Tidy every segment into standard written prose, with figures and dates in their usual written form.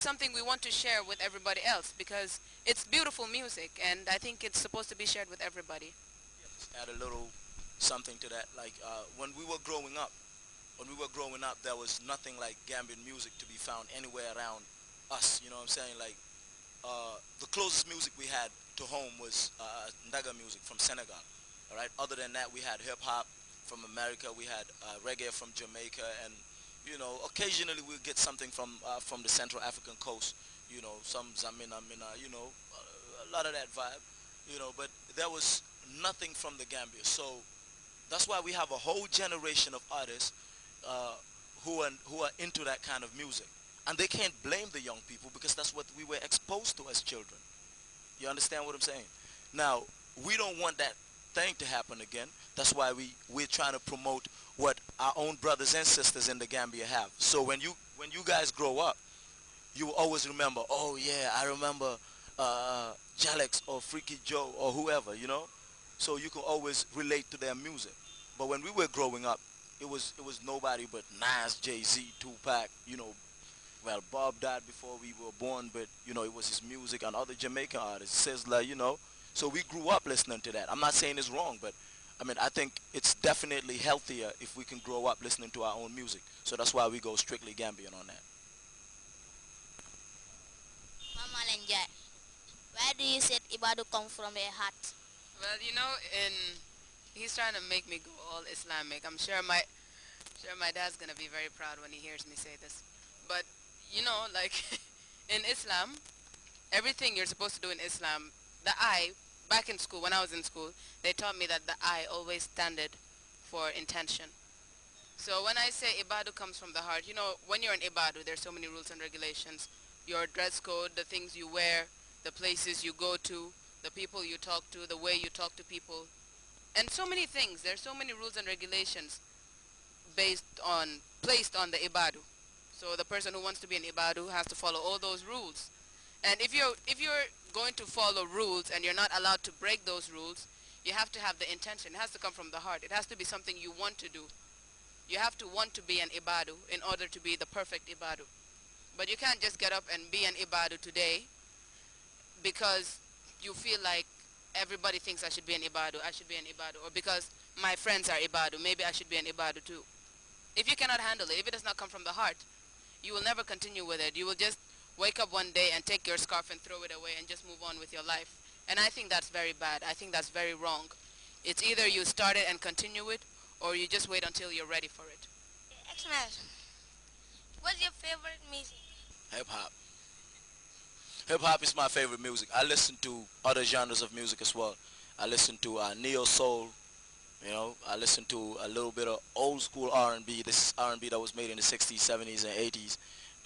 something we want to share with everybody else because it's beautiful music and I think it's supposed to be shared with everybody. Just add a little something to that. Like when we were growing up, there was nothing like Gambian music to be found anywhere around us. You know what I'm saying? Like the closest music we had to home was Ndaga music from Senegal. All right. Other than that, we had hip hop from America. We had reggae from Jamaica, and occasionally we get something from the Central African coast. Some Zamina Mina. A lot of that vibe. But there was nothing from the Gambia. So that's why we have a whole generation of artists uh, who are into that kind of music, and they can't blame the young people because that's what we were exposed to as children. You understand what I'm saying? Now, we don't want that thing to happen again. That's why we're trying to promote what our own brothers and sisters in the Gambia have. So when you guys grow up, you will always remember, oh yeah, I remember Jalex or Freaky Joe or whoever. So you can always relate to their music. But when we were growing up, it was nobody but Nas, Jay-Z, Tupac. Well, Bob died before we were born, but it was his music and other Jamaican artists. Sizzla. So we grew up listening to that. I'm not saying it's wrong, but I mean, I think it's definitely healthier if we can grow up listening to our own music. So that's why we go strictly Gambian on that. Mama Lenjai, where do you say Ibadu come from a hat? Well, in he's trying to make me go all Islamic. I'm sure my dad's gonna be very proud when he hears me say this. But like in Islam, everything you're supposed to do in Islam, the eye, back in school, when I was in school, they taught me that the eye always standed for intention. So when I say ibadu comes from the heart, when you're in ibadu, there's so many rules and regulations. Your dress code, the things you wear, the places you go to, the people you talk to, the way you talk to people, and so many things. There's so many rules and regulations placed on the ibadu. So the person who wants to be an ibadu has to follow all those rules. And if you're going to follow rules and you're not allowed to break those rules, you have to have the intention. It has to come from the heart. It has to be something you want to do. You have to want to be an ibadu in order to be the perfect ibadu. But you can't just get up and be an ibadu today because you feel like everybody thinks I should be an ibadu, I should be an ibadu, or because my friends are ibadu, maybe I should be an ibadu too. If you cannot handle it, if it does not come from the heart, you will never continue with it. You will just wake up one day and take your scarf and throw it away and just move on with your life. And I think that's very bad. I think that's very wrong. It's either you start it and continue it, or you just wait until you're ready for it. Excellent. What's your favorite music? Hip hop. Hip hop is my favorite music. I listen to other genres of music as well. I listen to neo soul. I listen to a little bit of old school R&B. This is R&B that was made in the 60s, 70s, and 80s.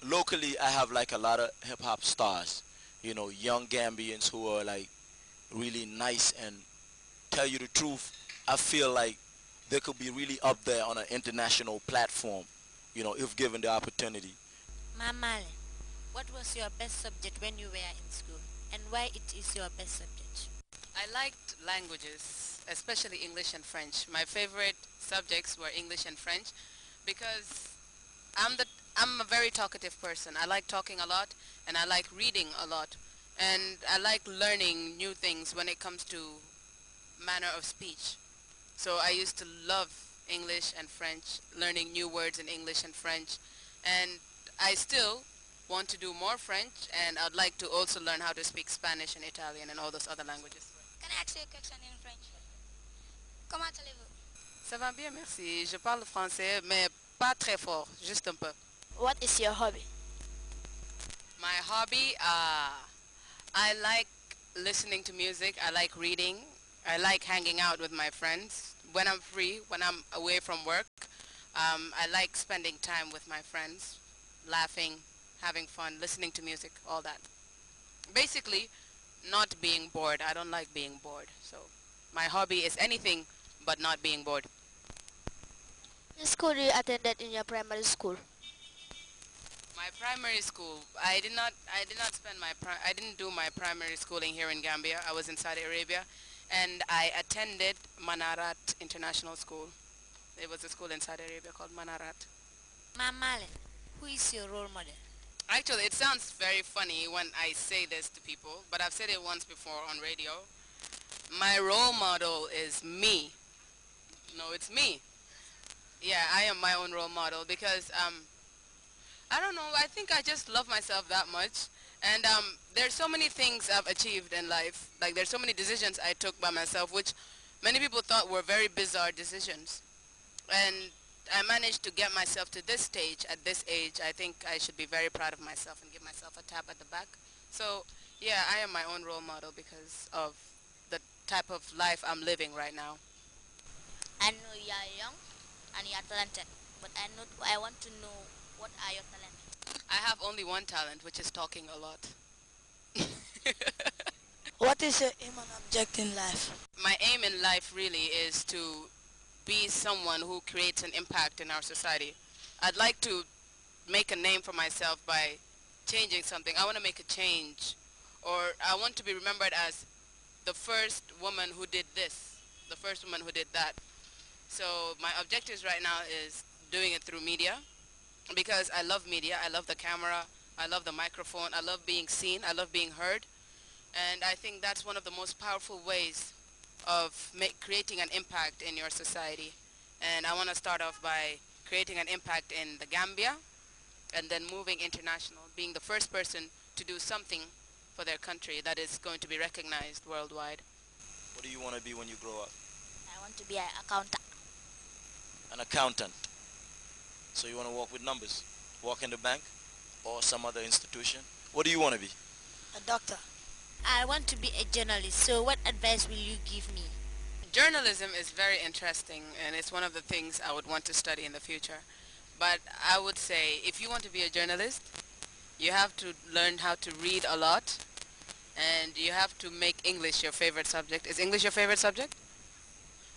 Locally, I have like a lot of hip hop stars. Young Gambians who are like really nice, and tell you the truth, I feel like they could be really up there on an international platform, if given the opportunity. Mama, what was your best subject when you were in school, and why it is your best subject? I liked languages, especially English and French. My favorite subjects were English and French because I'm the I'm a very talkative person. I like talking a lot and I like reading a lot. And I like learning new things when it comes to manner of speech. So I used to love English and French, learning new words in English and French. And I still want to do more French, and I'd like to also learn how to speak Spanish and Italian and all those other languages. Can I ask you a question in French? Comment allez-vous? Ça va bien, merci. Je parle français, mais pas très fort, juste un peu. What is your hobby? My hobby, I like listening to music. I like reading. I like hanging out with my friends. When I'm free, when I'm away from work, I like spending time with my friends, laughing, having fun, listening to music, all that. Basically, not being bored. I don't like being bored. So my hobby is anything but not being bored. Which school you attended in your primary school? My primary school, I didn't do my primary schooling here in Gambia. I was in Saudi Arabia, and I attended Manarat International School. It was a school in Saudi Arabia called Manarat. Mamale, who is your role model? Actually, it sounds very funny when I say this to people, but I've said it once before on radio. My role model is me. No, it's me. Yeah, I am my own role model because I don't know. I think I just love myself that much, and there's so many things I've achieved in life. Like there's so many decisions I took by myself, which many people thought were very bizarre decisions, and I managed to get myself to this stage at this age. I think I should be very proud of myself and give myself a tap at the back. So yeah, I am my own role model because of the type of life I'm living right now. I know you are young and you are talented, but I want to know what are your talents. I have only one talent, which is talking a lot. What is your aim and object in life? My aim in life really is to be someone who creates an impact in our society. I'd like to make a name for myself by changing something. I want to make a change, or I want to be remembered as the first woman who did this, the first woman who did that. So my objectives right now is doing it through media because I love media. I love the camera. I love the microphone. I love being seen. I love being heard. And I think that's one of the most powerful ways of creating an impact in your society. And I want to start off by creating an impact in the Gambia and then moving international, being the first person to do something for their country that is going to be recognized worldwide. What do you want to be when you grow up? I want to be an accountant. An accountant. So you want to work with numbers, work in the bank or some other institution? What do you want to be? A doctor. I want to be a journalist. So what advice will you give me? Journalism is very interesting and it's one of the things I would want to study in the future. But I would say if you want to be a journalist, you have to learn how to read a lot and you have to make English your favorite subject. Is English your favorite subject?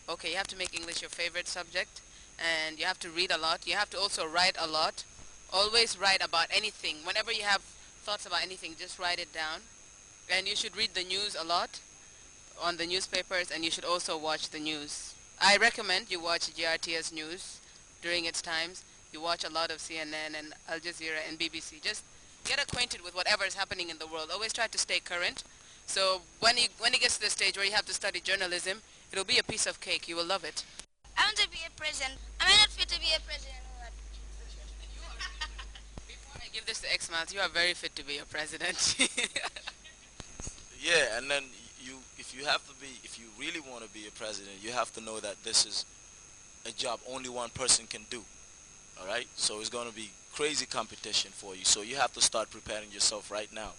Okay, you have to make English your favorite subject and you have to read a lot. You have to also write a lot. Always write about anything. Whenever you have thoughts about anything, just write it down. And you should read the news a lot on the newspapers and you should also watch the news. I recommend you watch GRTS news during its times. You watch a lot of CNN and Al Jazeera and BBC. Just get acquainted with whatever is happening in the world. Always try to stay current. So when it gets to the stage where you have to study journalism, it'll be a piece of cake. You will love it. I want to be a president. Am I not fit to be a president or what? Before I give this to X-Math, you are very fit to be a president. Yeah, and then if you really want to be a president, you have to know that this is a job only one person can do. All right? So it's going to be crazy competition for you. So you have to start preparing yourself right now.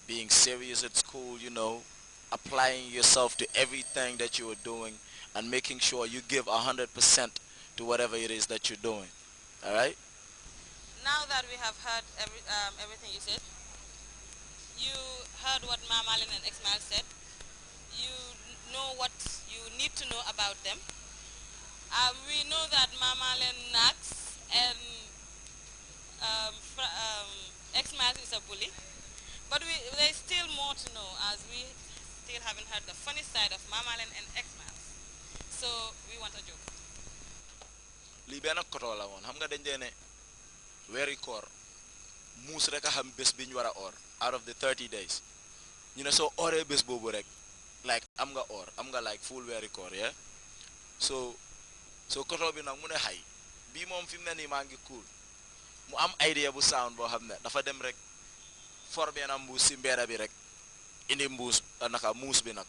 Being serious at school, applying yourself to everything that you are doing and making sure you give 100% to whatever it is that you're doing. All right? Now that we have heard everything you said, you heard what Mamalin and Exmal said. You know what you need to know about them. We know that Mamalin knacks and Exmal is a bully. But there's still more to know as we still haven't heard the funny side of Mamalin and Exmal. So we want a joke. Li benn koto la woon xam nga dañ dee ne weeri koor muus rek a xam bés bi ñu war a or out of the 30 days ñu ne soo oree bés boobu rek like am nga or am nga like full weeri koor yeah so koto bi nag mu ne xay bii moom fi mu ne nii maa ngi cool mu am idea bu sound boo xam ne dafa dem rek for benn mbuus si mbeera bi rek indi mbuus naka muus bi nag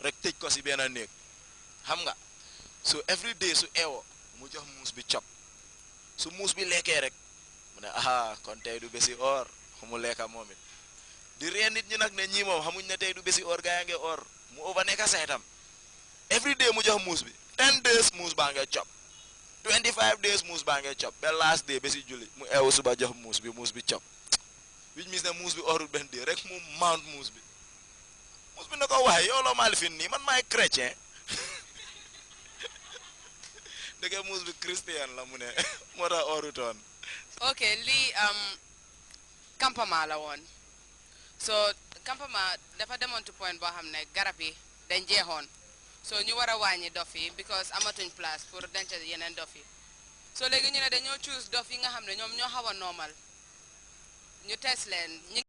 rek tëj ko si benn néeg xam nga so every day su ewo mu jox muus bi chop su muus bi lekkee rek mu ne kon tey du bési or mu lekka moom it di reen nit ñi nag ne ñii moom xamuñ ne tey du bési or gaa yaa ngi or mu over nekka saytam every day mu jox muus bi 10 days muus baa ngi chop 25 days muus baa ngi chop ba last day bési julli mu eewu suba jox muus bi chop which means ne muus bi orul benn day rek mu mount muus bi ne ko waaye yow loo maa lifin nii man maay chrétien dëgg muus bi christian la mu ne moo tax orutoon Okay, lii campement la woon so campement dafa demoon to point boo xam ne garab yi dañ jeexoon so ñu war a wàññi dof yi because amatuñ place pour denc yeneen dof yi so léegi ñu ne dañoo choose dof yi nga xam ne ñoom ñoo xaw a normal ñu test leen